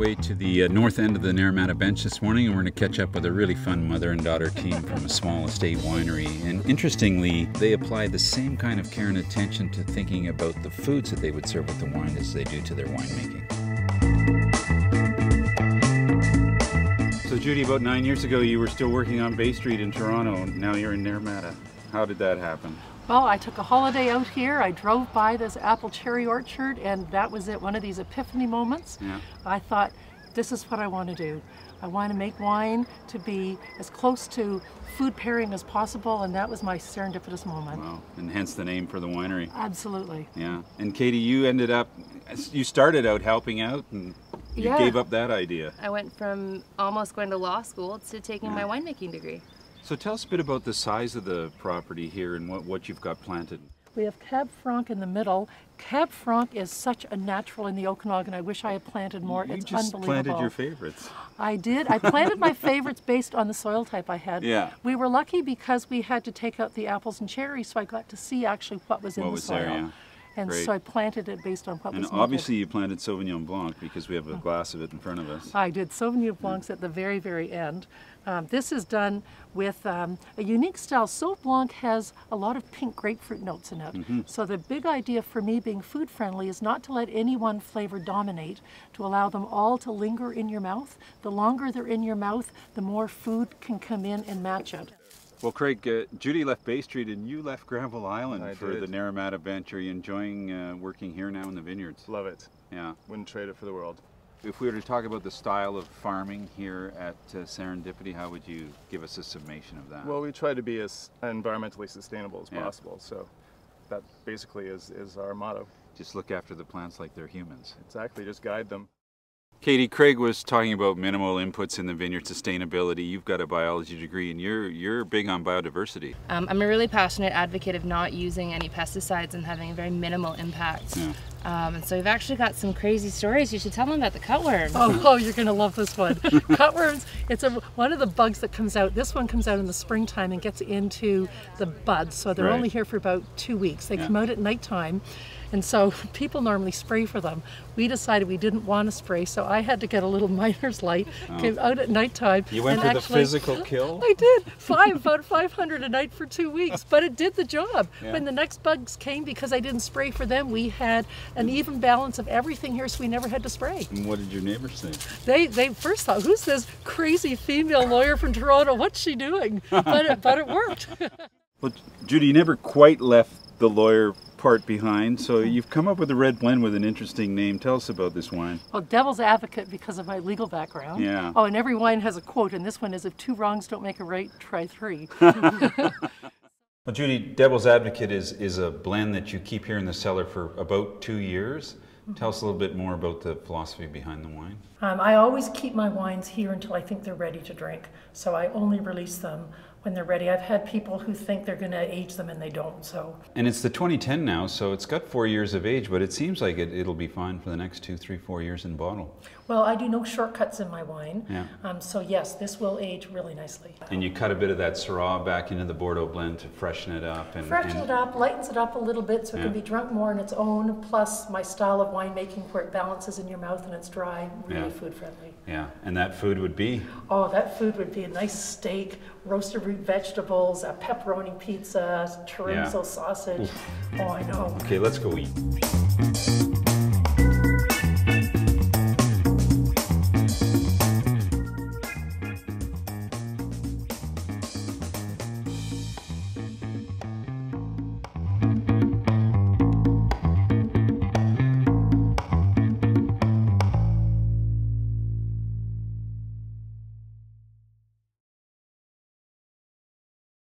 way to the north end of the Naramata Bench this morning, and we're going to catch up with a really fun mother and daughter team from a small estate winery. And interestingly, they apply the same kind of care and attention to thinking about the foods that they would serve with the wine as they do to their winemaking. So Judy, about 9 years ago you were still working on Bay Street in Toronto. Now you're in Naramata. How did that happen? Well, I took a holiday out here. I drove by this apple cherry orchard, and that was it, one of these epiphany moments. Yeah. I thought, this is what I want to do. I want to make wine to be as close to food pairing as possible, and that was my serendipitous moment. Wow, and hence the name for the winery. Absolutely. Yeah, and Katie, you started out helping out, and you gave up that idea. I went from almost going to law school to taking my winemaking degree. So tell us a bit about the size of the property here and what you've got planted. We have Cab Franc in the middle. Cab Franc is such a natural in the Okanagan. I wish I had planted more. You it's just unbelievable. planted your favorites. I did. I planted my favorites based on the soil type I had. Yeah. We were lucky because we had to take out the apples and cherries, so I got to see actually what was in the soil. There, yeah. And Great. so I planted it based on what was And obviously you planted Sauvignon Blanc because we have a glass of it in front of us. I did Sauvignon Blancs at the very, very end. This is done with a unique style. Sauvignon Blanc has a lot of pink grapefruit notes in it. So the big idea for me being food friendly is not to let any one flavor dominate, to allow them all to linger in your mouth. The longer they're in your mouth, the more food can come in and match it. Well, Craig, Judy left Bay Street and you left Granville Island I for did. the Naramata Bench. Are you enjoying working here now in the vineyards? Love it. Yeah. Wouldn't trade it for the world. If we were to talk about the style of farming here at Serendipity, how would you give us a summation of that? Well, we try to be as environmentally sustainable as possible, so that basically is our motto. Just look after the plants like they're humans. Exactly, just guide them. Katie, Craig was talking about minimal inputs in the vineyard, sustainability. You've got a biology degree and you're big on biodiversity. I'm a really passionate advocate of not using any pesticides and having a very minimal impact. Yeah. And so we've actually got some crazy stories. You should tell them about the cutworm. Oh, you're going to love this one. Cutworms, it's one of the bugs that comes out. This one comes out in the springtime and gets into the buds. So they're only here for about 2 weeks. They come out at nighttime. And so people normally spray for them. We decided we didn't want to spray, so I had to get a little miner's light, came out at nighttime. You went for the physical kill? I did. About 500 a night for 2 weeks, but it did the job. Yeah. When the next bugs came, because I didn't spray for them, we had an even balance of everything here, so we never had to spray. And what did your neighbors think? They first thought, who's this crazy female lawyer from Toronto? What's she doing? But it worked. Well, Judy, you never quite left the lawyer part behind, so you've come up with a red blend with an interesting name. Tell us about this wine. Well, devil's advocate because of my legal background. Yeah. Oh, and every wine has a quote, and this one is, if 2 wrongs don't make a right, try 3. Well, Judy, Devil's Advocate is a blend that you keep here in the cellar for about 2 years. Tell us a little bit more about the philosophy behind the wine. I always keep my wines here until I think they're ready to drink, so I only release them when they're ready. I've had people who think they're going to age them and they don't. So. And it's the 2010 now, so it's got 4 years of age, but it seems like it'll be fine for the next 2, 3, 4 years in bottle. Well, I do no shortcuts in my wine. Yeah. So yes, this will age really nicely. And you cut a bit of that Syrah back into the Bordeaux blend to freshen it up. Freshen it up, lightens it up a little bit so it can be drunk more on its own, plus my style of winemaking where it balances in your mouth and it's dry, really food friendly. Yeah, and that food would be? Oh, that food would be a nice steak, roasted root vegetables, a pepperoni pizza, chorizo sausage. Oh, I know. Okay, let's go eat.